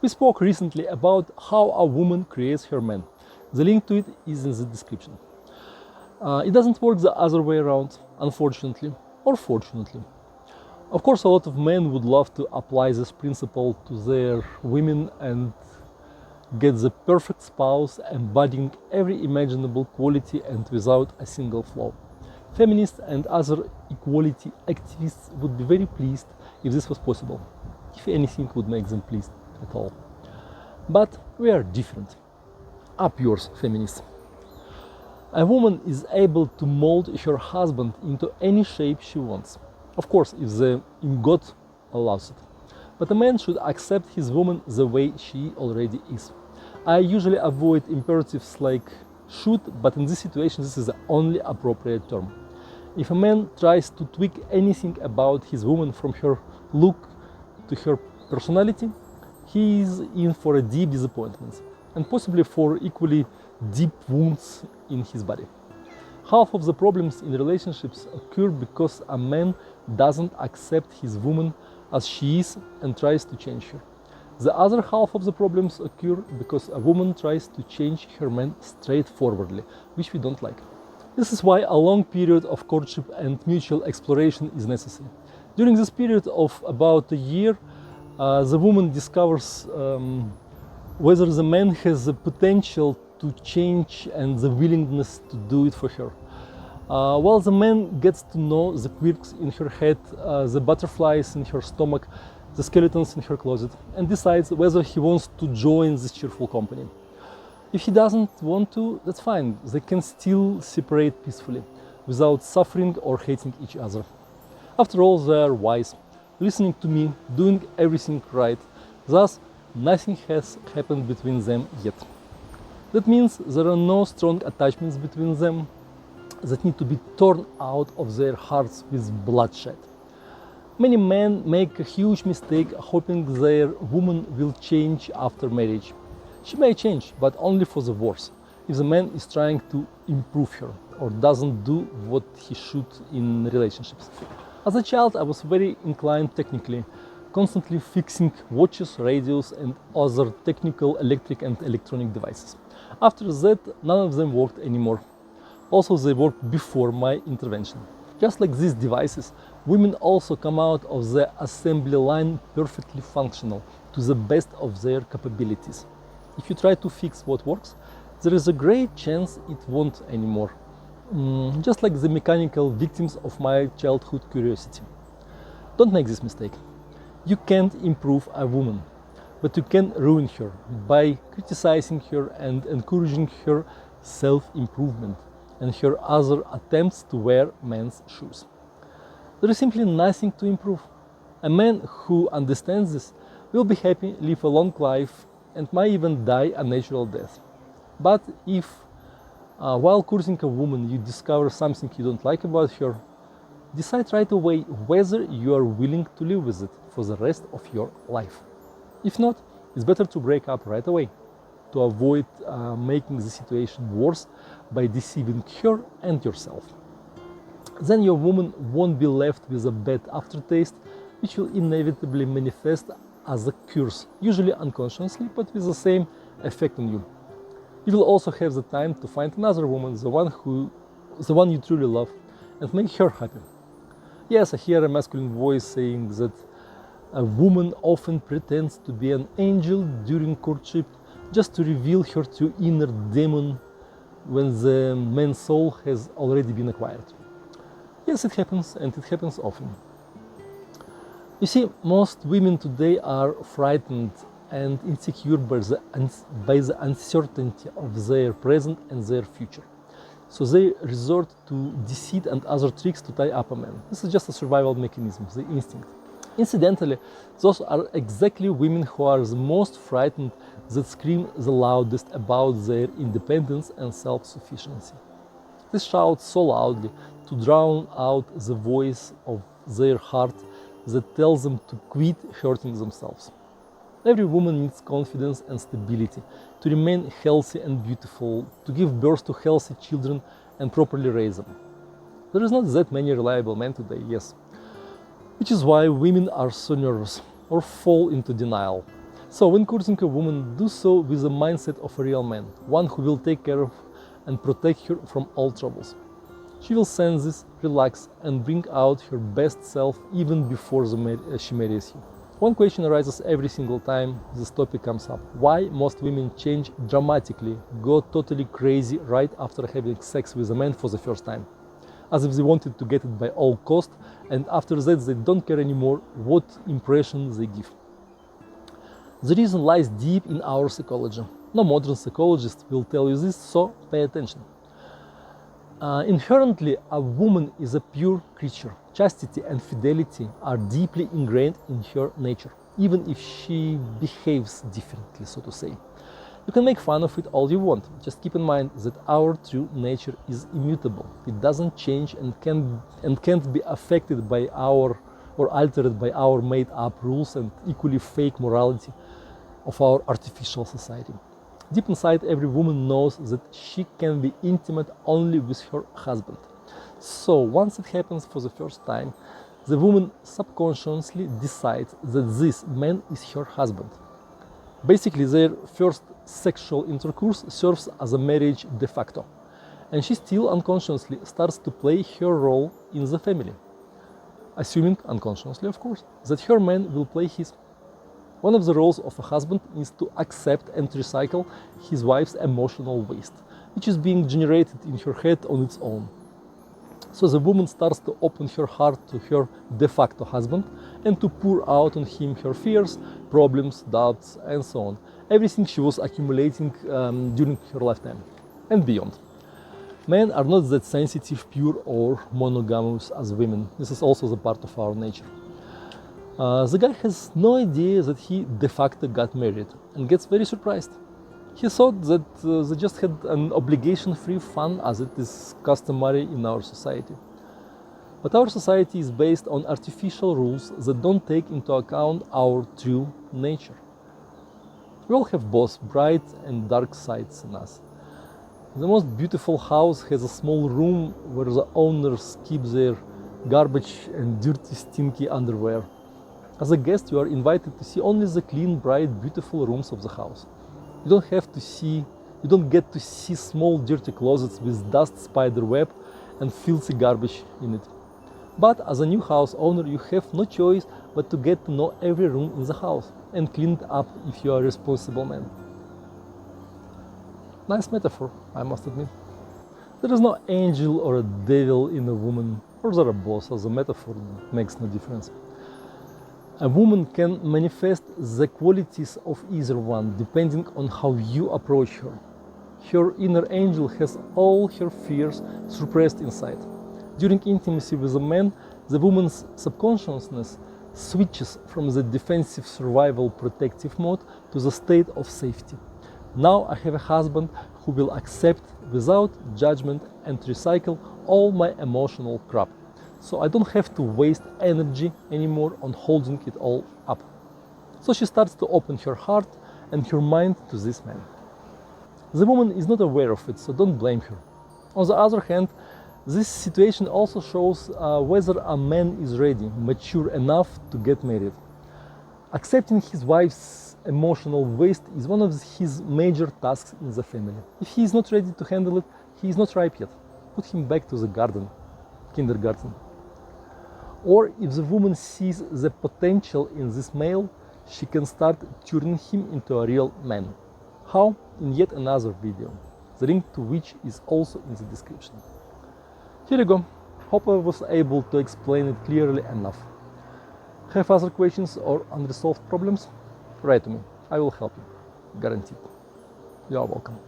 We spoke recently about how a woman creates her man. The link to it is in the description. It doesn't work the other way around, unfortunately, or fortunately. Of course, a lot of men would love to apply this principle to their women and get the perfect spouse embodying every imaginable quality and without a single flaw. Feminists and other equality activists would be very pleased if this was possible, if anything would make them pleased at all. But we are different. Up yours, feminists. A woman is able to mold her husband into any shape she wants. Of course, if the God allows it. But a man should accept his woman the way she already is. I usually avoid imperatives like should, but in this situation this is the only appropriate term. If a man tries to tweak anything about his woman from her look to her personality, he is in for a deep disappointment and possibly for equally deep wounds in his body. Half of the problems in relationships occur because a man doesn't accept his woman as she is and tries to change her. The other half of the problems occur because a woman tries to change her man straightforwardly, which we don't like. This is why a long period of courtship and mutual exploration is necessary. During this period of about a year, the woman discovers whether the man has the potential to change and the willingness to do it for her. While the man gets to know the quirks in her head, the butterflies in her stomach, the skeletons in her closet, and decides whether he wants to join this cheerful company. If he doesn't want to, that's fine. They can still separate peacefully, without suffering or hating each other. After all, they are wise, listening to me, doing everything right. Thus, nothing has happened between them yet. That means there are no strong attachments between them that need to be torn out of their hearts with bloodshed. Many men make a huge mistake hoping their woman will change after marriage. She may change, but only for the worse, if the man is trying to improve her or doesn't do what he should in relationships. As a child, I was very inclined technically, constantly fixing watches, radios, and other technical electric and electronic devices. After that, none of them worked anymore. Also, they worked before my intervention. Just like these devices, women also come out of the assembly line perfectly functional, to the best of their capabilities. If you try to fix what works, there is a great chance it won't anymore. Just like the mechanical victims of my childhood curiosity. Don't make this mistake. You can't improve a woman, but you can ruin her by criticizing her and encouraging her self-improvement and her other attempts to wear men's shoes. There is simply nothing to improve. A man who understands this will be happy, live a long life, and might even die a natural death. But if, while courting a woman, you discover something you don't like about her, decide right away whether you are willing to live with it for the rest of your life. If not, it's better to break up right away, to avoid making the situation worse by deceiving her and yourself. Then your woman won't be left with a bad aftertaste, which will inevitably manifest as a curse, usually unconsciously, but with the same effect on you. You will also have the time to find another woman, the one you truly love, and make her happy. Yes, I hear a masculine voice saying that a woman often pretends to be an angel during courtship just to reveal her true inner demon when the man's soul has already been acquired. Yes, it happens, and it happens often. You see, most women today are frightened and insecure by the uncertainty of their present and their future. So they resort to deceit and other tricks to tie up a man. This is just a survival mechanism, the instinct. Incidentally, those are exactly women who are the most frightened, that scream the loudest about their independence and self-sufficiency. They shout so loudly to drown out the voice of their heart that tells them to quit hurting themselves. Every woman needs confidence and stability to remain healthy and beautiful, to give birth to healthy children and properly raise them. There is not that many reliable men today, yes. Which is why women are so nervous or fall into denial. So when courting a woman, do so with the mindset of a real man, one who will take care of and protect her from all troubles. She will sense this, relax, and bring out her best self even before she marries you. One question arises every single time this topic comes up. Why most women change dramatically, go totally crazy right after having sex with a man for the first time? As if they wanted to get it by all cost, and after that they don't care anymore what impression they give. The reason lies deep in our psychology. No modern psychologist will tell you this, so pay attention. Inherently, a woman is a pure creature. Chastity and fidelity are deeply ingrained in her nature, even if she behaves differently, so to say. You can make fun of it all you want. Just keep in mind that our true nature is immutable. It doesn't change and can't be affected by or altered by our made-up rules and equally fake morality of our artificial society. Deep inside, every woman knows that she can be intimate only with her husband. So once it happens for the first time, the woman subconsciously decides that this man is her husband. Basically, their first sexual intercourse serves as a marriage de facto, and she still unconsciously starts to play her role in the family, assuming unconsciously, of course, that her man will play his. One of the roles of a husband is to accept and recycle his wife's emotional waste, which is being generated in her head on its own. So the woman starts to open her heart to her de facto husband and to pour out on him her fears, problems, doubts, and so on. Everything she was accumulating during her lifetime and beyond. Men are not that sensitive, pure, or monogamous as women. This is also the part of our nature. The guy has no idea that he de facto got married and gets very surprised. He thought that they just had an obligation-free fun as it is customary in our society. But our society is based on artificial rules that don't take into account our true nature. We all have both bright and dark sides in us. The most beautiful house has a small room where the owners keep their garbage and dirty, stinky underwear. As a guest, you are invited to see only the clean, bright, beautiful rooms of the house. You don't get to see small, dirty closets with dust, spider web, and filthy garbage in it. But as a new house owner, you have no choice but to get to know every room in the house and clean it up if you are a responsible man. Nice metaphor, I must admit. There is no angel or a devil in a woman, or there are both, as a metaphor makes no difference. A woman can manifest the qualities of either one depending on how you approach her. Her inner angel has all her fears suppressed inside. During intimacy with a man, the woman's subconsciousness switches from the defensive survival protective mode to the state of safety. Now I have a husband who will accept without judgment and recycle all my emotional crap. So I don't have to waste energy anymore on holding it all up. So she starts to open her heart and her mind to this man. The woman is not aware of it, so don't blame her. On the other hand, this situation also shows whether a man is ready, mature enough to get married. Accepting his wife's emotional waste is one of his major tasks in the family. If he is not ready to handle it, he is not ripe yet. Put him back to the kindergarten. Or if the woman sees the potential in this male, she can start turning him into a real man. How? In yet another video, the link to which is also in the description. Here you go. Hope I was able to explain it clearly enough. Have other questions or unresolved problems? Write to me. I will help you. Guaranteed. You are welcome.